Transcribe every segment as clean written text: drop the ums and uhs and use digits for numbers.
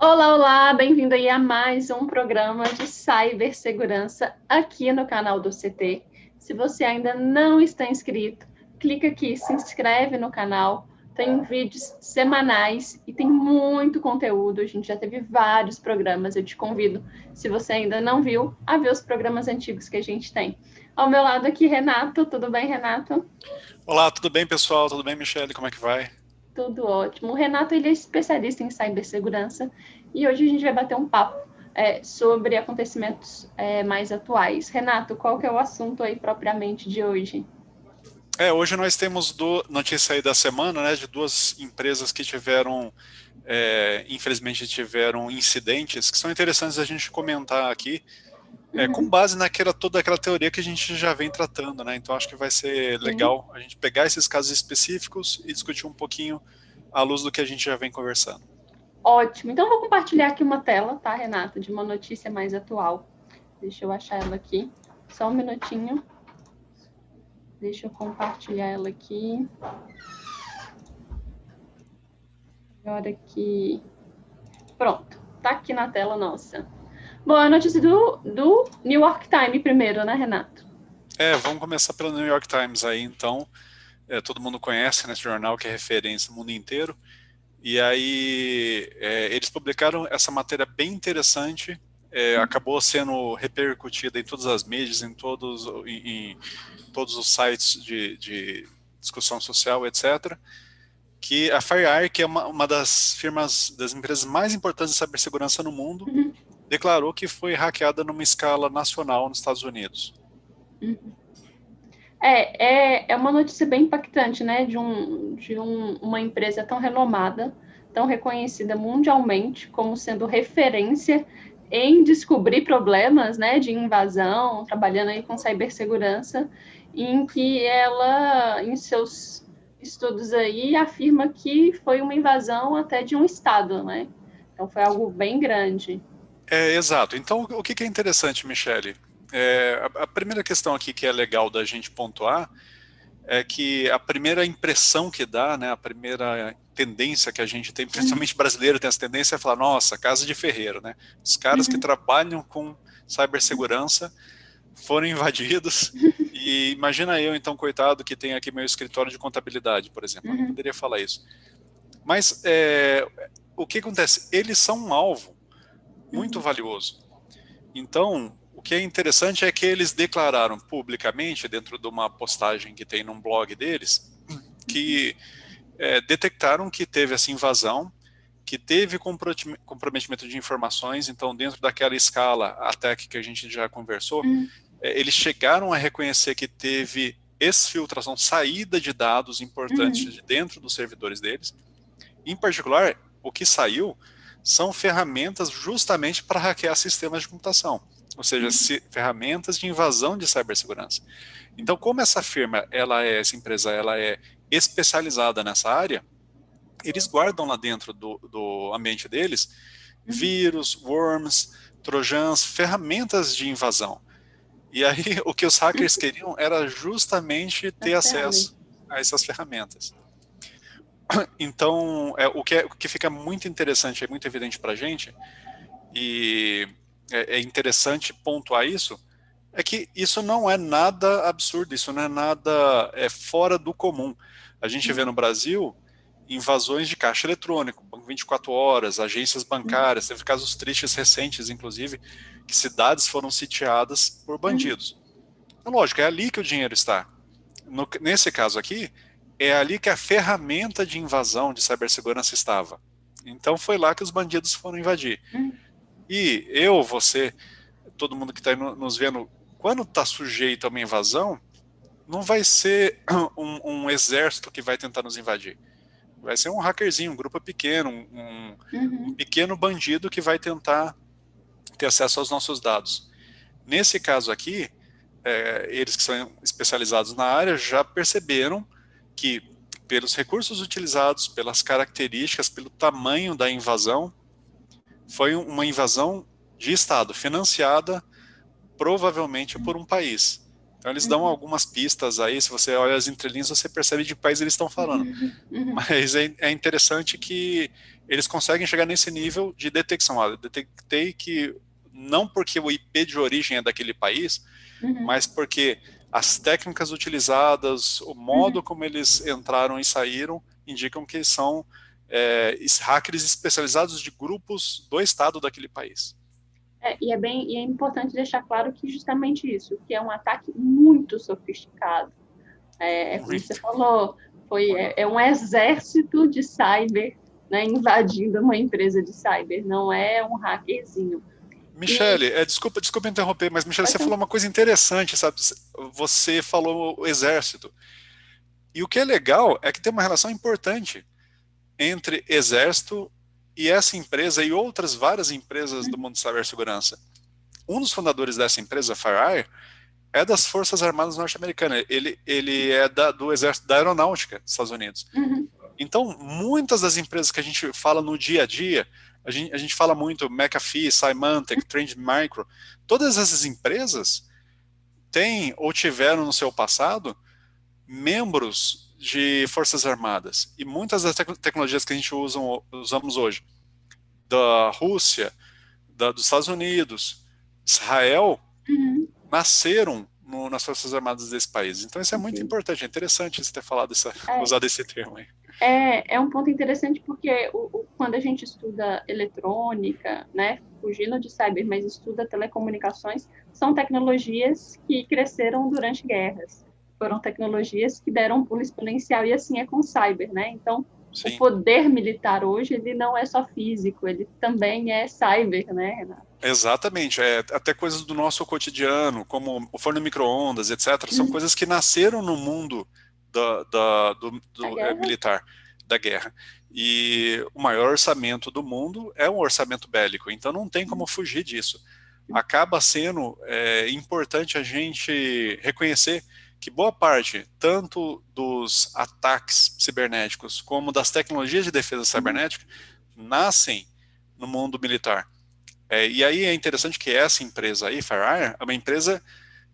Olá, olá, bem-vindo aí a mais um programa de cibersegurança aqui no canal do CT. Se você ainda não está inscrito, clica aqui, se inscreve no canal. Tem vídeos semanais e tem muito conteúdo. A gente já teve vários programas. Eu te convido, se você ainda não viu, a ver os programas antigos que a gente tem. Ao meu lado aqui, Renato. Tudo bem, Renato? Olá, tudo bem, pessoal? Tudo bem, Michele? Como é que vai? Tudo ótimo. O Renato ele é especialista em cibersegurança e hoje a gente vai bater um papo sobre acontecimentos mais atuais. Renato, qual que é o assunto aí propriamente de hoje? Hoje nós temos notícia aí da semana, né, de duas empresas que tiveram, infelizmente tiveram incidentes que são interessantes a gente comentar aqui, com Uhum. base toda aquela teoria que a gente já vem tratando, né? Então acho que vai ser Sim, legal a gente pegar esses casos específicos e discutir um pouquinho à luz do que a gente já vem conversando. ótimo. Então, eu vou compartilhar aqui uma tela, tá, Renato, de uma notícia mais atual. Deixa eu achar ela aqui. Só um minutinho. Deixa eu compartilhar ela aqui. Agora aqui. Pronto. Tá aqui na tela nossa. Bom, a notícia do New York Times primeiro, né, Renato? Vamos começar pelo New York Times aí, então. Todo mundo conhece nesse jornal que é referência no mundo inteiro. E aí eles publicaram essa matéria bem interessante, acabou sendo repercutida em todas as mídias, em todos os sites de discussão social, etc. Que a FireEye, que é uma das firmas, das empresas mais importantes de cibersegurança no mundo, Uhum. declarou que foi hackeada numa escala nacional nos Estados Unidos. Uhum. É uma notícia bem impactante, né? Uma empresa tão renomada, tão reconhecida mundialmente como sendo referência em descobrir problemas, né, de invasão, trabalhando aí com cibersegurança, em que ela, em seus estudos aí, afirma que foi uma invasão até de um estado, né? Então foi algo bem grande. Exato. Então, o que é interessante, Michele? A primeira questão aqui que é legal da gente pontuar é que a primeira impressão que dá, né, a primeira tendência que a gente tem, Uhum, principalmente brasileiro tem essa tendência, é falar, nossa, casa de ferreiro, né? Os caras que uhum, trabalham com cibersegurança foram invadidos e imagina eu, então, coitado, que tem aqui meu escritório de contabilidade, por exemplo, eu não uhum, poderia falar isso. Mas o que acontece? Eles são um alvo muito uhum, valioso. Então, o que é interessante é que eles declararam publicamente, dentro de uma postagem que tem num blog deles, que detectaram que teve essa invasão, que teve comprometimento de informações, então dentro daquela escala ATT&CK que a gente já conversou, uhum, eles chegaram a reconhecer que teve exfiltração, saída de dados importantes uhum, de dentro dos servidores deles. Em particular, o que saiu são ferramentas justamente para hackear sistemas de computação, ou seja, uhum, ferramentas de invasão de cibersegurança. Então, como essa empresa, ela é especializada nessa área, eles guardam lá dentro do ambiente deles uhum. vírus, worms, trojans, ferramentas de invasão. E aí, o que os hackers queriam era justamente ter As ferramentas. acesso a essas ferramentas. Então, o que fica muito interessante, é muito evidente para a gente, e é interessante pontuar isso, é que isso não é nada absurdo, isso não é nada fora do comum. A gente vê no Brasil invasões de caixa eletrônico, banco 24 horas, agências bancárias, teve casos tristes recentes, inclusive, que cidades foram sitiadas por bandidos. É lógico, é ali que o dinheiro está. Nesse caso aqui, é ali que a ferramenta de invasão de cibersegurança estava. Então foi lá que os bandidos foram invadir. E eu, você, todo mundo que está nos vendo, quando está sujeito a uma invasão, não vai ser um exército que vai tentar nos invadir. Vai ser um hackerzinho, um grupo pequeno, um pequeno bandido que vai tentar ter acesso aos nossos dados. Nesse caso aqui, eles que são especializados na área já perceberam que, pelos recursos utilizados, pelas características, pelo tamanho da invasão, foi uma invasão de Estado, financiada provavelmente por um país. Então eles dão algumas pistas aí, se você olha as entrelinhas, você percebe de quais eles estão falando. Mas é interessante que eles conseguem chegar nesse nível de detecção. Eu detectei que, não porque o IP de origem é daquele país, mas porque as técnicas utilizadas, o modo como eles entraram e saíram, indicam que são hackers especializados de grupos do Estado daquele país. E é importante deixar claro que justamente isso, que é um ataque muito sofisticado. Como você Muito. falou, é um exército de cyber, né, invadindo uma empresa de cyber, não é um hackerzinho. Michele, desculpa interromper, mas Michele, você falou uma coisa interessante, sabe? Você falou o exército. E o que é legal é que tem uma relação importante entre exército e essa empresa e outras várias empresas do mundo de cibersegurança. Um dos fundadores dessa empresa, FireEye, é das Forças Armadas norte-americanas. Ele é do Exército da Aeronáutica dos Estados Unidos. Então, muitas das empresas que a gente fala no dia a dia, a gente fala muito McAfee, Symantec, Trend Micro, todas essas empresas têm ou tiveram no seu passado membros de Forças Armadas. E muitas das tecnologias que a gente usamos hoje, da Rússia, dos Estados Unidos, Israel, nasceram nas Forças Armadas desse país. Então isso é muito importante, é interessante você ter falado usado esse termo aí. É um ponto interessante porque quando a gente estuda eletrônica, né, fugindo de cyber, mas estuda telecomunicações, são tecnologias que cresceram durante guerras. Foram tecnologias que deram um pulo exponencial e assim é com cyber, né? Então, Sim. o poder militar hoje, ele não é só físico, ele também é cyber, né, Renato? Exatamente, até coisas do nosso cotidiano, como o forno micro-ondas, etc., são coisas que nasceram no mundo do militar, da guerra. E o maior orçamento do mundo é um orçamento bélico, então não tem como fugir disso. Acaba sendo importante a gente reconhecer que boa parte, tanto dos ataques cibernéticos como das tecnologias de defesa cibernética, nascem no mundo militar. E aí é interessante que essa empresa aí, FireEye, é uma empresa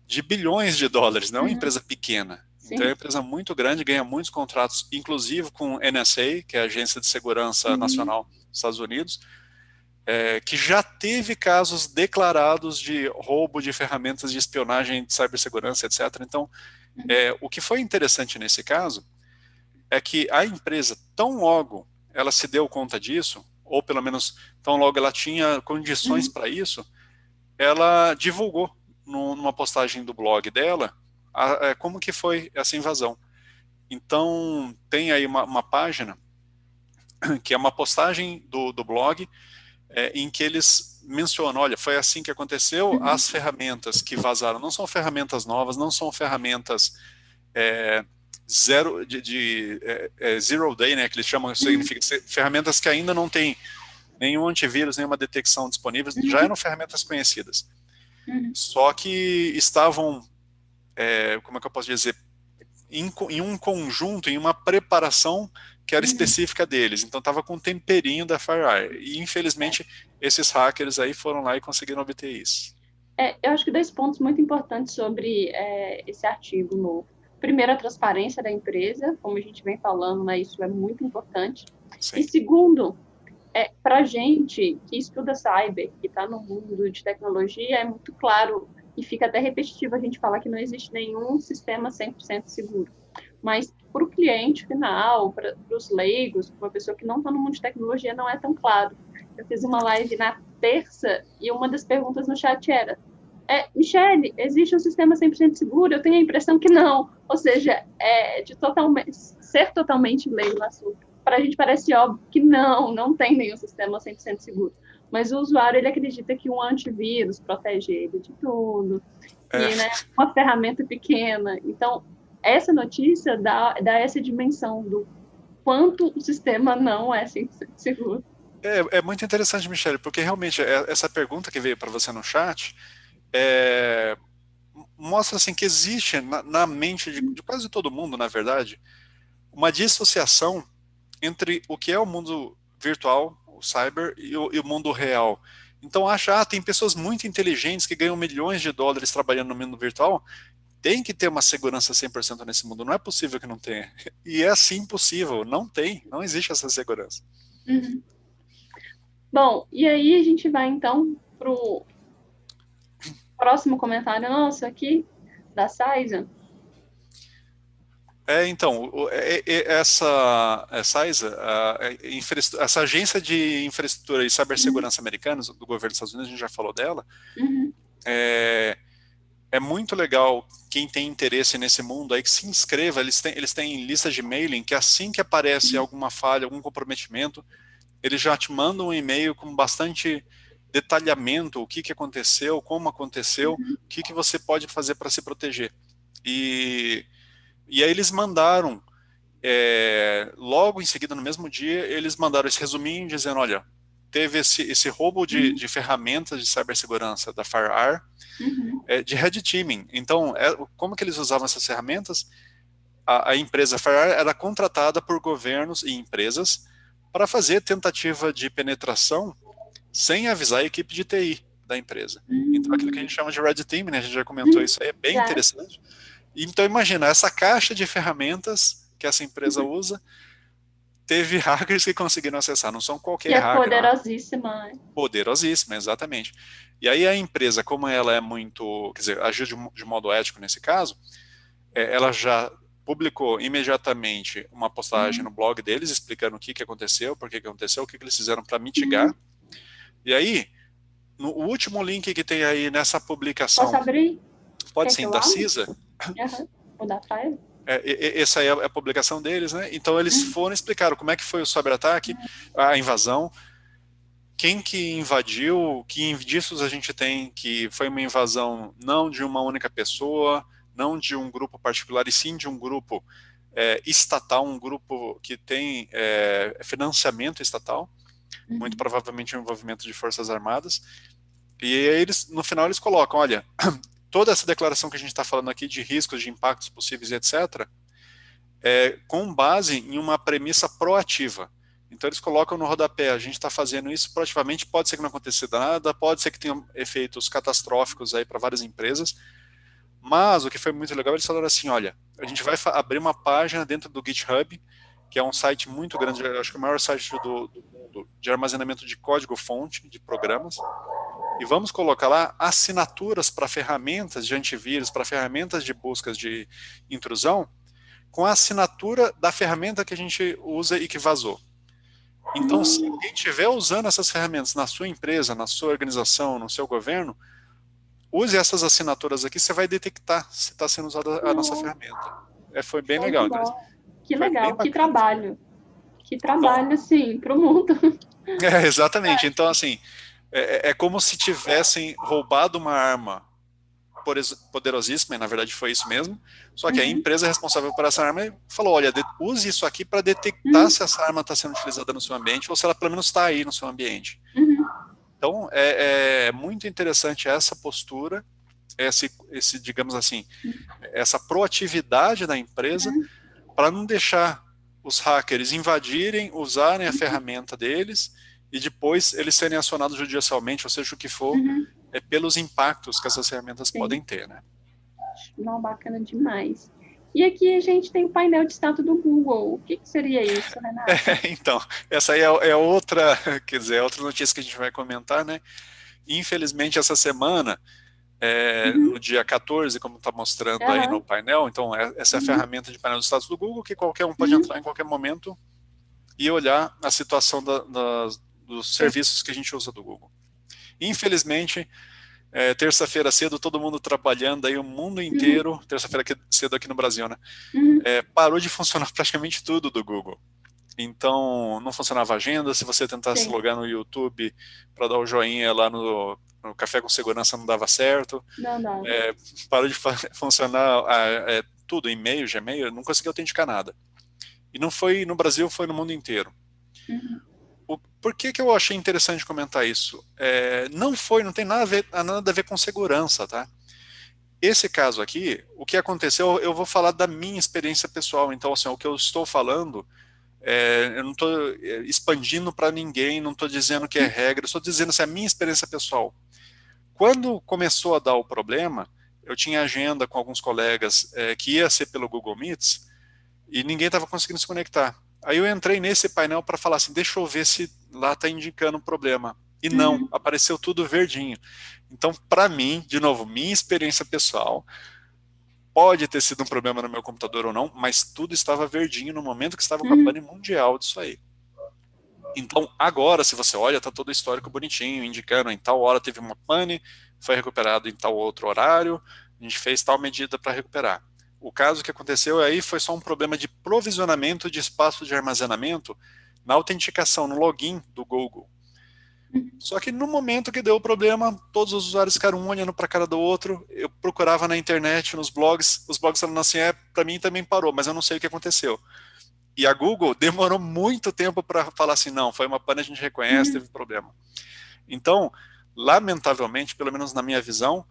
de bilhões de dólares, não é uma empresa pequena. Sim. Então é uma empresa muito grande, ganha muitos contratos, inclusive com NSA, que é a Agência de Segurança Nacional dos Estados Unidos, que já teve casos declarados de roubo de ferramentas de espionagem, de cibersegurança, etc. Então, o que foi interessante nesse caso é que a empresa, tão logo ela se deu conta disso, ou pelo menos tão logo ela tinha condições para isso, ela divulgou numa postagem do blog dela como que foi essa invasão. Então, tem aí uma página que é uma postagem do blog em que eles mencionam, olha, foi assim que aconteceu, as ferramentas que vazaram não são ferramentas novas, não são ferramentas zero day, né, que eles chamam, significa ferramentas que ainda não tem nenhum antivírus, nenhuma detecção disponível, já eram ferramentas conhecidas. Só que estavam, como é que eu posso dizer, em um conjunto, em uma preparação que era específica deles. Então estava com um temperinho da FireEye. E infelizmente esses hackers aí foram lá e conseguiram obter isso. Eu acho que 2 pontos muito importantes sobre esse artigo novo. Primeiro, a transparência da empresa, como a gente vem falando, né, isso é muito importante. Sim. E segundo, para a gente que estuda cyber, que está no mundo de tecnologia, é muito claro e fica até repetitivo a gente falar que não existe nenhum sistema 100% seguro. Mas para o cliente final, para os leigos, para uma pessoa que não está no mundo de tecnologia, não é tão claro. Eu fiz uma live na terça e uma das perguntas no chat era: Michele, existe um sistema 100% seguro? Eu tenho a impressão que não. Ou seja, ser totalmente leigo no assunto. Para a gente parece óbvio que não tem nenhum sistema 100% seguro. Mas o usuário, ele acredita que um antivírus protege ele de tudo, que né, uma ferramenta pequena. Então, essa notícia dá essa dimensão do quanto o sistema não é 100% seguro. É muito interessante, Michele, porque realmente essa pergunta que veio para você no chat mostra assim, que existe na mente de quase todo mundo, na verdade, uma dissociação entre o que é o mundo virtual, o cyber, e o mundo real. Então tem pessoas muito inteligentes que ganham milhões de dólares trabalhando no mundo virtual, tem que ter uma segurança 100% nesse mundo, não é possível que não tenha. E é assim possível, não tem, não existe essa segurança. Uhum. Bom, e aí a gente vai então para o próximo comentário nosso aqui, da Saiza. Então, essa ISA, essa agência de infraestrutura e cibersegurança americana do governo dos Estados Unidos, a gente já falou dela, Uhum. é muito legal quem tem interesse nesse mundo aí que se inscreva, eles têm listas de mailing que assim que aparece alguma falha, algum comprometimento, eles já te mandam um e-mail com bastante detalhamento, o que aconteceu, como aconteceu, o que você pode fazer para se proteger. E aí eles mandaram, logo em seguida, no mesmo dia, eles mandaram esse resuminho dizendo, olha, teve esse roubo de ferramentas de cibersegurança da FireEye, de red teaming. Então, como que eles usavam essas ferramentas? A empresa FireEye era contratada por governos e empresas para fazer tentativa de penetração sem avisar a equipe de TI da empresa. Então, aquilo que a gente chama de red teaming, né, a gente já comentou isso aí, é bem interessante. Então, imagina, essa caixa de ferramentas que essa empresa usa, teve hackers que conseguiram acessar, não são qualquer hacker. Que é poderosíssima. Poderosíssima, exatamente. E aí a empresa, como ela é muito, quer dizer, agiu de modo ético nesse caso, ela já publicou imediatamente uma postagem no blog deles explicando o que aconteceu, por que aconteceu, o que eles fizeram para mitigar. E aí, no último link que tem aí nessa publicação... Posso abrir? Pode sim, da CISA. O da Fire? Essa aí é a publicação deles, né? Então eles foram explicar como é que foi o cyberataque, a invasão, quem que invadiu, que indícios a gente tem que foi uma invasão não de uma única pessoa, não de um grupo particular, e sim de um grupo estatal, um grupo que tem financiamento estatal, muito provavelmente um envolvimento de forças armadas. E aí eles, no final eles colocam, olha, toda essa declaração que a gente está falando aqui de riscos, de impactos possíveis, etc., com base em uma premissa proativa. Então eles colocam no rodapé, a gente está fazendo isso proativamente, pode ser que não aconteça nada, pode ser que tenha efeitos catastróficos aí para várias empresas, mas o que foi muito legal, eles falaram assim, olha, a gente vai abrir uma página dentro do GitHub, que é um site muito grande, acho que é o maior site do mundo de armazenamento de código-fonte, de programas, e vamos colocar lá assinaturas para ferramentas de antivírus, para ferramentas de buscas de intrusão, com a assinatura da ferramenta que a gente usa e que vazou. Então, se alguém estiver usando essas ferramentas na sua empresa, na sua organização, no seu governo, use essas assinaturas aqui, você vai detectar se está sendo usada a nossa ferramenta. Foi bem legal. Que legal, que trabalho. Que trabalho, assim, para o mundo. Exatamente. Então, assim, é como se tivessem roubado uma arma poderosíssima, e na verdade foi isso mesmo, só que a empresa responsável por essa arma falou, olha, use isso aqui para detectar se essa arma está sendo utilizada no seu ambiente, ou se ela pelo menos está aí no seu ambiente. Então, é muito interessante essa postura, esse, digamos assim, essa proatividade da empresa, para não deixar os hackers invadirem, usarem a ferramenta deles, e depois eles serem acionados judicialmente, ou seja, o que for, pelos impactos que essas ferramentas podem ter, né? Não, bacana demais. E aqui a gente tem o painel de status do Google. O que seria isso, Renato? Então, essa aí é outra, quer dizer, outra notícia que a gente vai comentar, né? Infelizmente, essa semana, no dia 14, como está mostrando aí no painel, então essa é a ferramenta de painel de status do Google, que qualquer um pode entrar em qualquer momento e olhar a situação dos serviços que a gente usa do Google. Infelizmente, terça-feira cedo, todo mundo trabalhando aí, o mundo inteiro, terça-feira cedo aqui no Brasil, né? Parou de funcionar praticamente tudo do Google. Então, não funcionava a agenda, se você tentasse logar no YouTube para dar o joinha lá no Café com Segurança não dava certo. Não. Parou de funcionar tudo, e-mail, Gmail, não conseguia autenticar nada. E não foi no Brasil, foi no mundo inteiro. Por que eu achei interessante comentar isso? Não tem nada a ver com segurança, tá? Esse caso aqui, o que aconteceu, eu vou falar da minha experiência pessoal, então assim, o que eu estou falando, eu não estou expandindo para ninguém, não estou dizendo que é regra, estou dizendo assim, a minha experiência pessoal. Quando começou a dar o problema, eu tinha agenda com alguns colegas que ia ser pelo Google Meets e ninguém estava conseguindo se conectar. Aí eu entrei nesse painel para falar assim, deixa eu ver se lá está indicando um problema. E não, apareceu tudo verdinho. Então, para mim, de novo, minha experiência pessoal, pode ter sido um problema no meu computador ou não, mas tudo estava verdinho no momento que estava com a pane mundial disso aí. Então, agora, se você olha, está todo o histórico bonitinho, indicando em tal hora teve uma pane, foi recuperado em tal outro horário, a gente fez tal medida para recuperar. O caso que aconteceu aí foi só um problema de provisionamento de espaço de armazenamento na autenticação, no login do Google. Só que no momento que deu o problema, todos os usuários ficaram um olhando para a cara do outro, eu procurava na internet, nos blogs, os blogs falando assim, para mim também parou, mas eu não sei o que aconteceu. E a Google demorou muito tempo para falar assim, não, foi uma pane, a gente reconhece, teve problema. Então, lamentavelmente, pelo menos na minha visão,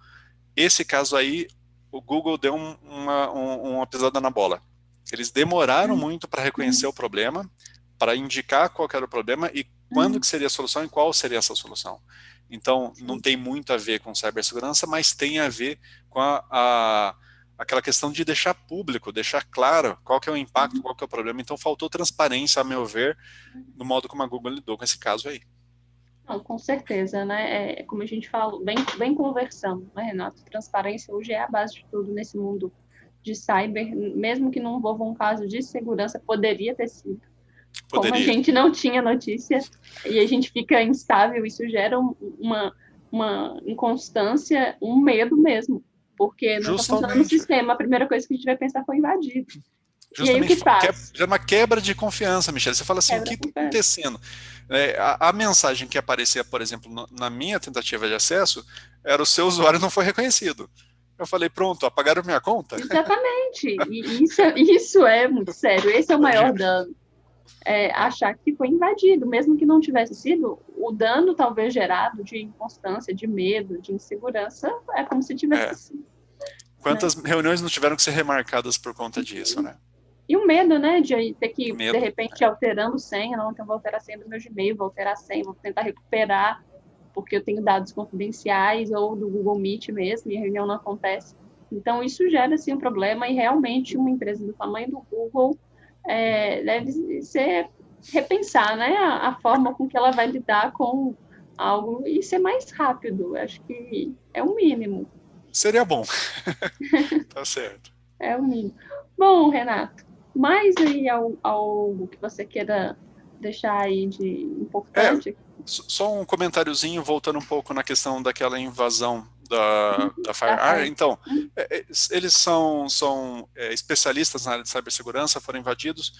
esse caso aí, o Google deu uma pisada na bola. Eles demoraram muito para reconhecer o problema, para indicar qual era o problema e quando que seria a solução e qual seria essa solução. Então, não tem muito a ver com cibersegurança, mas tem a ver com aquela questão de deixar público, deixar claro qual que é o impacto, qual que é o problema. Então, faltou transparência, a meu ver, no modo como a Google lidou com esse caso aí. Não, com certeza, né? Como a gente falou, bem conversando, né, Renato? Transparência hoje é a base de tudo nesse mundo de cyber, mesmo que não envolva um caso de segurança, poderia ter sido. Como a gente não tinha notícia e a gente fica instável, isso gera uma inconstância, um medo mesmo, porque não está funcionando o sistema. A primeira coisa que a gente vai pensar foi invadido. Justamente, e aí, o que faz? Gera uma quebra de confiança, Michele. Você fala assim, o que está acontecendo? A mensagem que aparecia, por exemplo, na minha tentativa de acesso, era o seu usuário não foi reconhecido. Eu falei, pronto, apagaram minha conta? Exatamente. E isso é muito sério. Esse é o maior dano. Achar que foi invadido, mesmo que não tivesse sido, o dano talvez gerado de inconstância, de medo, de insegurança, é como se tivesse sido. Quantas reuniões não tiveram que ser remarcadas por conta disso, né? E o medo, né, de ter que, de repente, alterando senha, não, então vou alterar a senha do meu Gmail, vou alterar a senha, vou tentar recuperar, porque eu tenho dados confidenciais, ou do Google Meet mesmo, e a reunião não acontece. Então, isso gera, assim, um problema, e realmente uma empresa do tamanho do Google deve ser repensar, né, a forma com que ela vai lidar com algo e ser mais rápido. Acho que é o mínimo. Seria bom. Tá certo. É o mínimo. Bom, Renato, mais aí algo que você queira deixar aí de importante? Só um comentáriozinho, voltando um pouco na questão daquela invasão da FireEye. Então, eles são especialistas na área de cibersegurança, foram invadidos.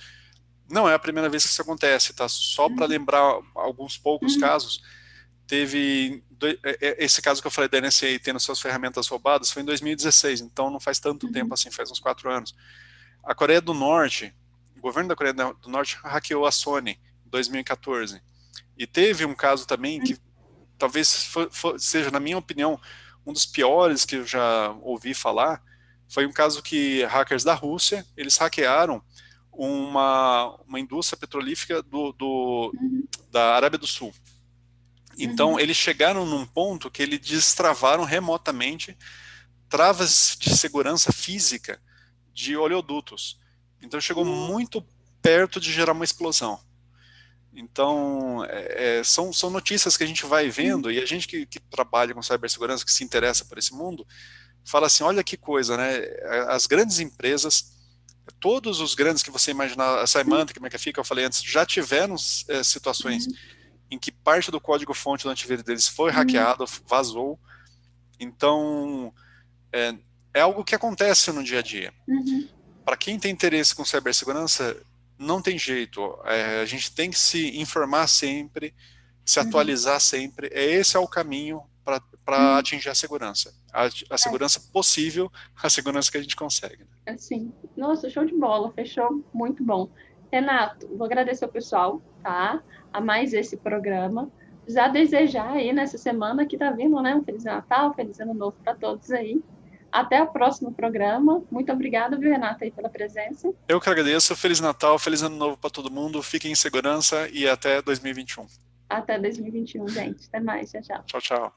Não é a primeira vez que isso acontece, tá? Só para lembrar alguns poucos casos, teve esse caso que eu falei da NSA tendo suas ferramentas roubadas, foi em 2016, então não faz tanto tempo assim, faz uns 4 anos. A Coreia do Norte, o governo da Coreia do Norte hackeou a Sony em 2014. E teve um caso também que talvez seja, na minha opinião, um dos piores que eu já ouvi falar. Foi um caso que hackers da Rússia, eles hackearam uma indústria petrolífera da Arábia do Sul. Então, eles chegaram num ponto que eles destravaram remotamente travas de segurança física de oleodutos. Então, chegou muito perto de gerar uma explosão. Então, são notícias que a gente vai vendo, e a gente que trabalha com cibersegurança, que se interessa por esse mundo, fala assim, olha que coisa, né? As grandes empresas, todos os grandes que você imaginar, a Symantec, McAfee, que eu falei antes, já tiveram situações em que parte do código-fonte do antivírus deles foi hackeado, vazou. Então, é algo que acontece no dia a dia. Para quem tem interesse com cibersegurança, não tem jeito. A gente tem que se informar sempre, se atualizar sempre. Esse é o caminho para atingir a segurança. A segurança possível, a segurança que a gente consegue. Né? Sim. Nossa, show de bola. Fechou muito bom. Renato, vou agradecer ao pessoal, tá? A mais esse programa. Já desejar aí nessa semana que tá vindo, né? Um Feliz Natal, Feliz Ano Novo para todos aí. Até o próximo programa. Muito obrigada, viu, Renata, aí pela presença. Eu que agradeço. Feliz Natal, Feliz Ano Novo para todo mundo. Fiquem em segurança e até 2021. Até 2021, gente. Até mais. Tchau, tchau. Tchau, tchau.